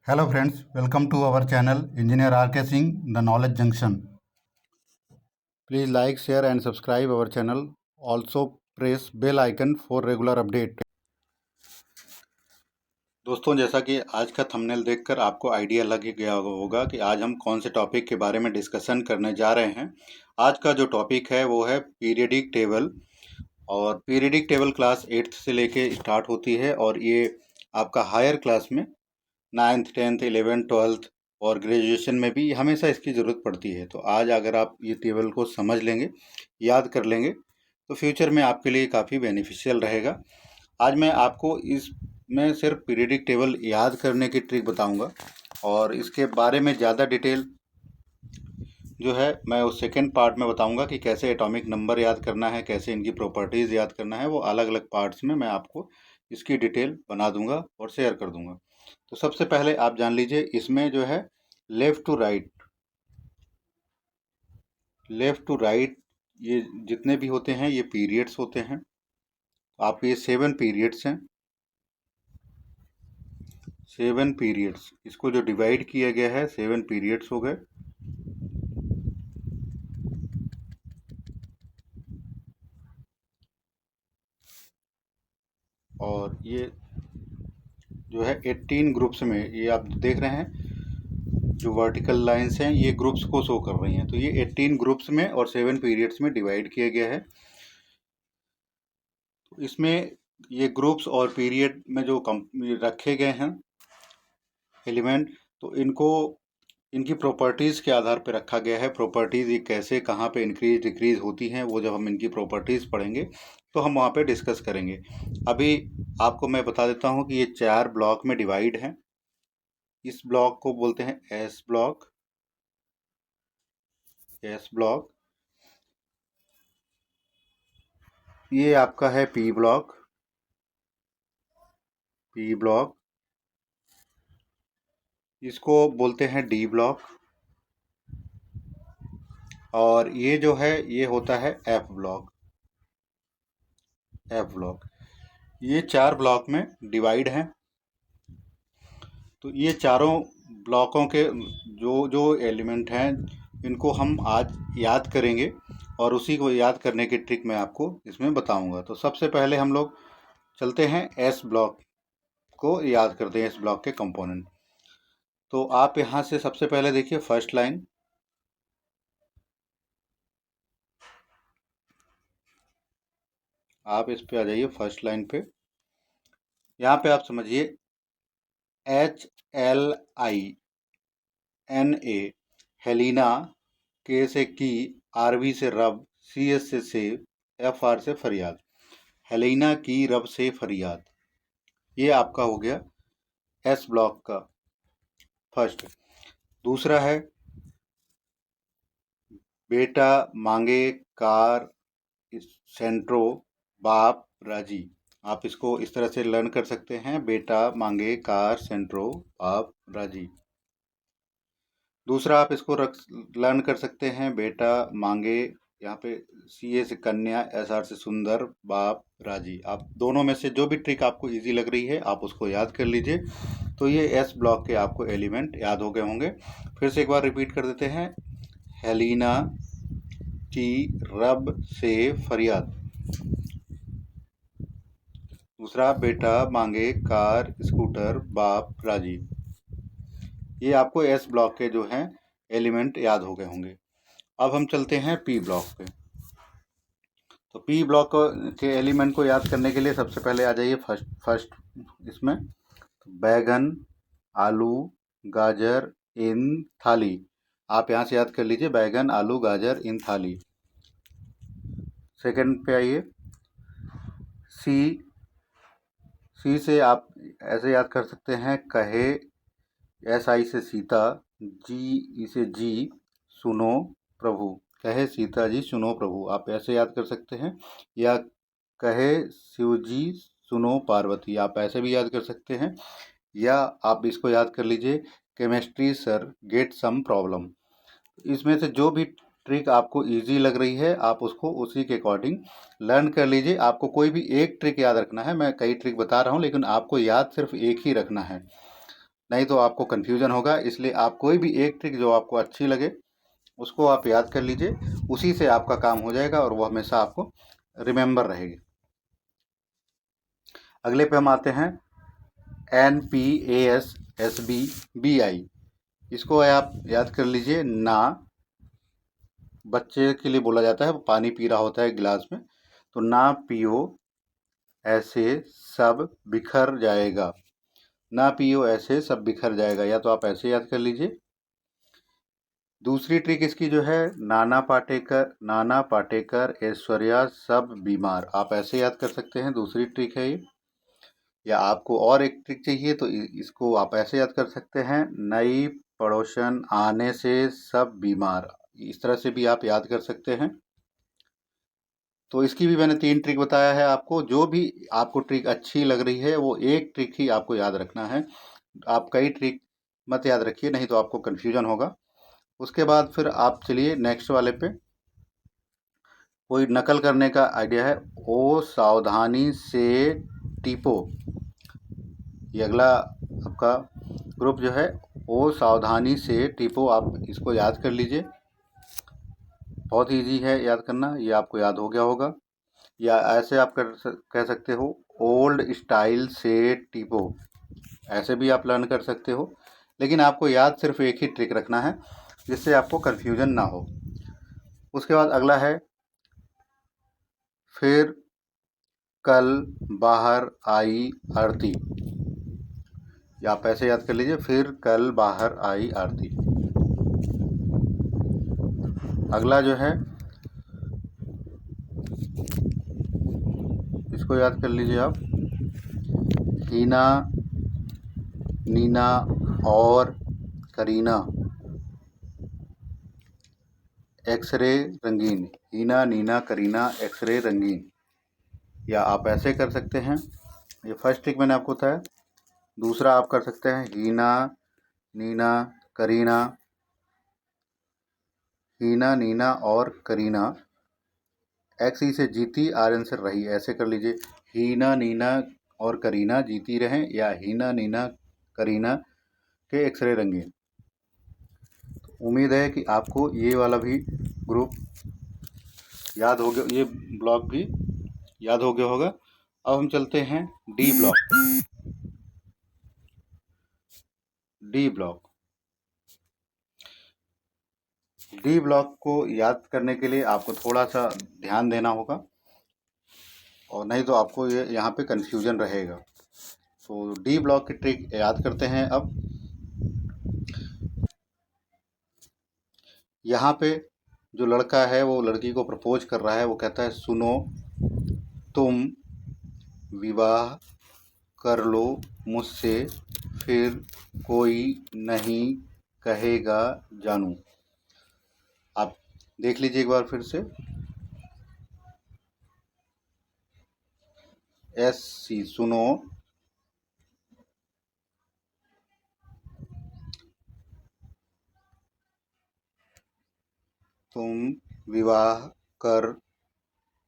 Hello friends, welcome to our channel Engineer RK Singh, The Knowledge Junction. Please like, share and subscribe our channel. Also press bell icon for regular update. दोस्तों, जैसा कि आज का thumbnail देखकर आपको idea लग गया होगा कि आज हम कौन से टॉपिक के बारे में डिस्कशन करने जा रहे हैं। आज का जो टॉपिक है वो है पीरियडिक टेबल। और पीरियडिक टेबल क्लास 8th से लेके स्टार्ट होती है और ये आपका हायर क्लास में 9th 10th 11th 12th और ग्रेजुएशन में भी हमेशा इसकी ज़रूरत पड़ती है। तो आज अगर आप ये टेबल को समझ लेंगे, याद कर लेंगे, तो फ्यूचर में आपके लिए काफ़ी बेनिफिशियल रहेगा। आज मैं आपको इसमें सिर्फ पीरियडिक टेबल याद करने की ट्रिक बताऊंगा और इसके बारे में ज़्यादा डिटेल जो है मैं उस सेकेंड पार्ट में बताऊंगा कि कैसे एटॉमिक नंबर याद करना है, कैसे इनकी प्रॉपर्टीज़ याद करना है। वो अलग अलग पार्ट्स में मैं आपको इसकी डिटेल बना दूंगा और शेयर कर दूंगा। तो सबसे पहले आप जान लीजिए, इसमें जो है लेफ़्ट टू राइट ये जितने भी होते हैं ये पीरियड्स होते हैं। आपके ये 7 पीरियड्स हैं, 7 पीरियड्स। इसको जो डिवाइड किया गया है 7 पीरियड्स हो गए। और ये जो है 18 ग्रुप्स में, ये आप देख रहे हैं जो वर्टिकल लाइंस हैं ये ग्रुप्स को शो कर रही हैं। तो ये 18 ग्रुप्स में और 7 पीरियड्स में डिवाइड किया गया है। तो इसमें ये ग्रुप्स और पीरियड में जो रखे गए हैं एलिमेंट, तो इनको इनकी प्रॉपर्टीज़ के आधार पर रखा गया है। प्रॉपर्टीज़ ये कैसे कहाँ पे इंक्रीज डिक्रीज होती हैं वो जब हम इनकी प्रॉपर्टीज़ पढ़ेंगे तो हम वहाँ पे डिस्कस करेंगे। अभी आपको मैं बता देता हूँ कि ये 4 ब्लॉक में डिवाइड हैं। इस ब्लॉक को बोलते हैं एस ब्लॉक। ये आपका है पी ब्लॉक। इसको बोलते हैं डी ब्लॉक। और ये जो है ये होता है एफ ब्लॉक। ये 4 ब्लॉक में डिवाइड हैं। तो ये चारों ब्लॉकों के जो जो एलिमेंट हैं इनको हम आज याद करेंगे और उसी को याद करने की ट्रिक मैं आपको इसमें बताऊंगा। तो सबसे पहले हम लोग चलते हैं एस ब्लॉक को याद करते हैं, एस ब्लॉक के कंपोनेंट। तो आप यहाँ से सबसे पहले देखिए फर्स्ट लाइन, आप इस पे आ जाइए फर्स्ट लाइन पे। यहाँ पे आप समझिए HLINA, हेलिना, के से की, RV से रब, CS से सेब, FR से फरियाद। हेलिना की रब से फरियाद, ये आपका हो गया एस ब्लॉक का फर्स्ट। दूसरा है बेटा मांगे कार सेंट्रो बाप राजी। आप इसको इस तरह से लर्न कर सकते हैं, बेटा मांगे कार सेंट्रो बाप राजी। दूसरा आप इसको लर्न कर सकते हैं, बेटा मांगे, यहाँ पे CA से कन्या, SR से सुंदर, बाप राजी। आप दोनों में से जो भी ट्रिक आपको इजी लग रही है आप उसको याद कर लीजिए। तो ये एस ब्लॉक के आपको एलिमेंट याद हो गए होंगे। फिर से एक बार रिपीट कर देते हैं, हेलिना की रब से फरियाद। दूसरा बेटा मांगे कार स्कूटर बाप राजी। ये आपको एस ब्लॉक के जो हैं एलिमेंट याद हो गए होंगे। अब हम चलते हैं पी ब्लॉक पे। तो पी ब्लॉक के एलिमेंट को याद करने के लिए सबसे पहले आ जाइए फर्स्ट इसमें, बैगन आलू गाजर इन थाली। आप यहाँ से याद कर लीजिए, बैगन आलू गाजर इन थाली। सेकंड पे आइए, सी से आप ऐसे याद कर सकते हैं, कहे, SI से सीता, जी से जी, सुनो प्रभु। कहे सीता जी सुनो प्रभु, आप ऐसे याद कर सकते हैं। या कहे शिव जी सुनो पार्वती, आप ऐसे भी याद कर सकते हैं। या आप इसको याद कर लीजिए, chemistry sir get some problem. इसमें से जो भी ट्रिक आपको इजी लग रही है आप उसको उसी के अकॉर्डिंग लर्न कर लीजिए। आपको कोई भी एक ट्रिक याद रखना है, मैं कई ट्रिक बता रहा हूँ लेकिन आपको याद सिर्फ एक ही रखना है। नहीं तो आपको कन्फ्यूजन होगा। इसलिए आप कोई भी एक ट्रिक जो आपको अच्छी लगे उसको आप याद कर लीजिए, उसी से आपका काम हो जाएगा और वो हमेशा आपको रिमेंबर रहेगी। अगले पे हम आते हैं NPASSBBI। इसको आप याद कर लीजिए। ना बच्चे के लिए बोला जाता है, वो पानी पी रहा होता है गिलास में, तो ना पियो ऐसे सब बिखर जाएगा। ना पियो ऐसे सब बिखर जाएगा, या तो आप ऐसे याद कर लीजिए। दूसरी ट्रिक इसकी जो है, नाना पाटेकर ऐश्वर्या सब बीमार, आप ऐसे याद कर सकते हैं। दूसरी ट्रिक है ये। या आपको और एक ट्रिक चाहिए तो इसको आप ऐसे याद कर सकते हैं, नई पड़ोसन आने से सब बीमार। इस तरह से भी आप याद कर सकते हैं। तो इसकी भी मैंने 3 ट्रिक बताया है आपको। जो भी आपको ट्रिक अच्छी लग रही है वो एक ट्रिक ही आपको याद रखना है। आप कई ट्रिक मत याद रखिए, नहीं तो आपको कन्फ्यूजन होगा। उसके बाद फिर आप चलिए नेक्स्ट वाले पे। कोई नकल करने का आइडिया है। ओ सावधानी से टीपो, ये अगला आपका ग्रुप जो है, ओ सावधानी से टीपो, आप इसको याद कर लीजिए। बहुत ईजी है याद करना, ये आपको याद हो गया होगा। या ऐसे आप कह सकते हो, ओल्ड स्टाइल से टीपो, ऐसे भी आप लर्न कर सकते हो। लेकिन आपको याद सिर्फ एक ही ट्रिक रखना है, जिससे आपको कन्फ्यूजन ना हो। उसके बाद अगला है, फिर कल बाहर आई आरती, या आप ऐसे याद कर लीजिए, फिर कल बाहर आई आरती। अगला जो है, इसको याद कर लीजिए आप, हीना नीना और करीना एक्सरे रंगीन। हीना नीना करीना एक्सरे रंगीन, या आप ऐसे कर सकते हैं। ये फर्स्ट ट्रिक मैंने आपको बताया। दूसरा आप कर सकते हैं, हीना नीना करीना, हीना नीना और करीना एक्स ई से जीती आर एन से रही, ऐसे कर लीजिए। हीना नीना और करीना जीती रहें, या हीना नीना करीना के एक्सरे रंगीन। उम्मीद है कि आपको ये वाला भी ग्रुप याद हो गया, ये ब्लॉक भी याद हो गया होगा। अब हम चलते हैं D block. D block D block को याद करने के लिए आपको थोड़ा सा ध्यान देना होगा, और नहीं तो आपको ये यहाँ पे कंफ्यूजन रहेगा। तो डी ब्लॉक की ट्रिक याद करते हैं। अब यहाँ पे जो लड़का है वो लड़की को प्रपोज कर रहा है। वो कहता है, सुनो तुम विवाह कर लो मुझसे, फिर कोई नहीं कहेगा जानू। आप देख लीजिए एक बार फिर से। एस सी सुनो, तुम विवाह कर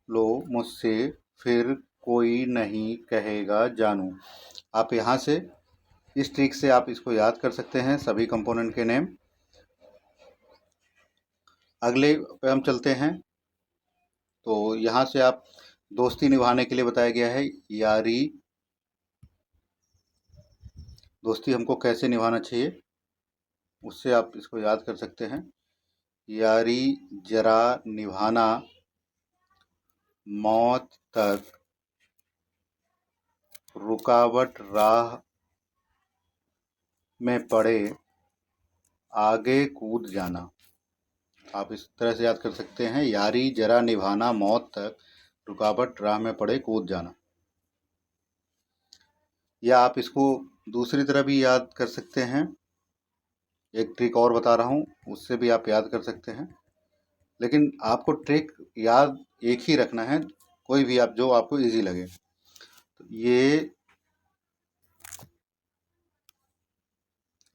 लो मुझसे, फिर कोई नहीं कहेगा जानू। आप यहाँ से इस ट्रिक से आप इसको याद कर सकते हैं, सभी कंपोनेंट के नेम। अगले पे हम चलते हैं। तो यहाँ से आप दोस्ती निभाने के लिए बताया गया है, यारी। दोस्ती हमको कैसे निभाना चाहिए, उससे आप इसको याद कर सकते हैं। यारी जरा निभाना, मौत तक रुकावट राह में पड़े आगे कूद जाना। आप इस तरह से याद कर सकते हैं, यारी जरा निभाना, मौत तक रुकावट राह में पड़े कूद जाना। या आप इसको दूसरी तरह भी याद कर सकते हैं। एक ट्रिक और बता रहा हूँ, उससे भी आप याद कर सकते हैं। लेकिन आपको ट्रिक याद एक ही रखना है, कोई भी आप जो आपको इजी लगे। तो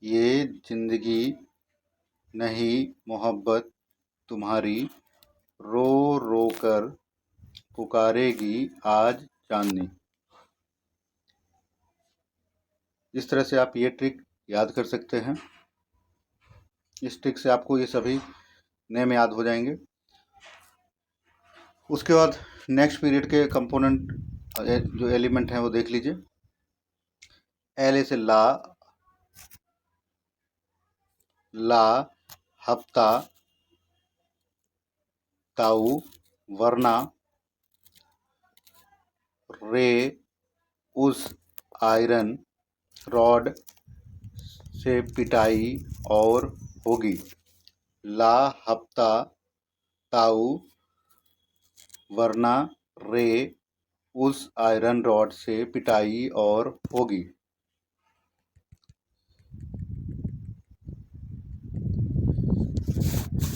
ये जिंदगी नहीं मोहब्बत तुम्हारी, रो रो कर पुकारेगी आज चांदनी। इस तरह से आप ये ट्रिक याद कर सकते हैं। इस ट्रिक से आपको ये सभी नेम याद हो जाएंगे। उसके बाद नेक्स्ट पीरियड के कंपोनेंट जो एलिमेंट हैं वो देख लीजिए। एल से ला, ला हफ्ता, ताऊ वरना, रे उस आयरन रॉड से पिटाई और होगी। ला हफ्ता ताऊ वरना रे उस आयरन रॉड से पिटाई और होगी।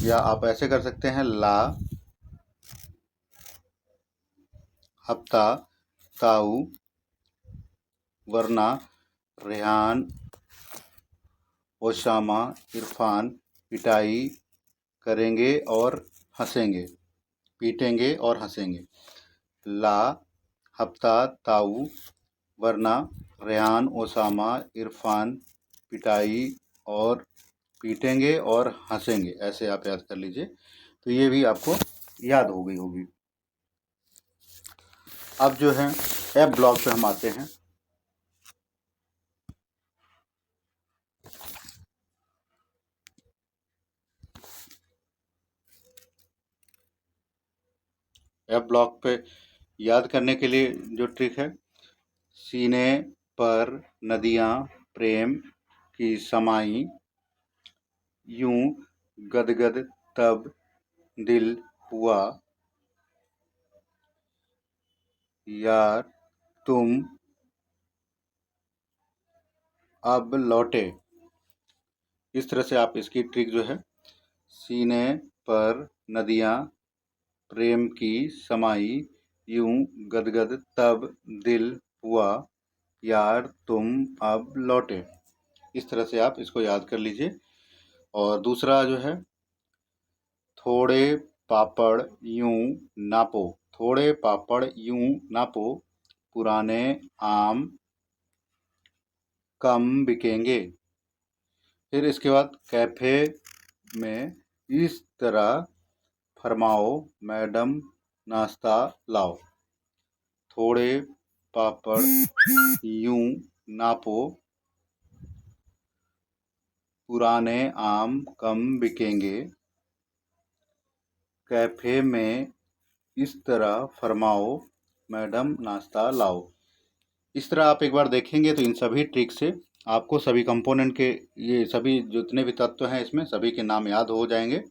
या आप ऐसे कर सकते हैं, ला हफ्ता ताऊ वरना रेहान ओसामा इरफान पिटाई करेंगे और हंसेंगे, पीटेंगे और हंसेंगे। ला हफ्ता ताऊ वरना रेहान ओसामा इरफान पिटाई और पीटेंगे और हंसेंगे। ऐसे आप याद कर लीजिए, तो ये भी आपको याद हो गई होगी। अब जो है एफ ब्लॉक पे हम आते हैं। एफ ब्लॉक पे याद करने के लिए जो ट्रिक है, सीने पर नदियाँ प्रेम की समाई, यूं गदगद तब दिल हुआ, यार तुम अब लौटे। इस तरह से आप इसकी ट्रिक जो है, सीने पर नदियाँ प्रेम की समाई, यूं गदगद तब दिल हुआ, यार तुम अब लौटे। इस तरह से आप इसको याद कर लीजिए। और दूसरा जो है, थोड़े पापड़ यूं नापो, थोड़े पापड़ यूं नापो, पुराने आम कम बिकेंगे। फिर इसके बाद कैफे में इस तरह फरमाओ, मैडम नाश्ता लाओ। थोड़े पापड़ यूं नापो, पुराने आम कम बिकेंगे, कैफे में इस तरह फरमाओ, मैडम नाश्ता लाओ। इस तरह आप एक बार देखेंगे तो इन सभी ट्रिक से आपको सभी कंपोनेंट के, ये सभी जितने भी तत्व हैं इसमें, सभी के नाम याद हो जाएंगे।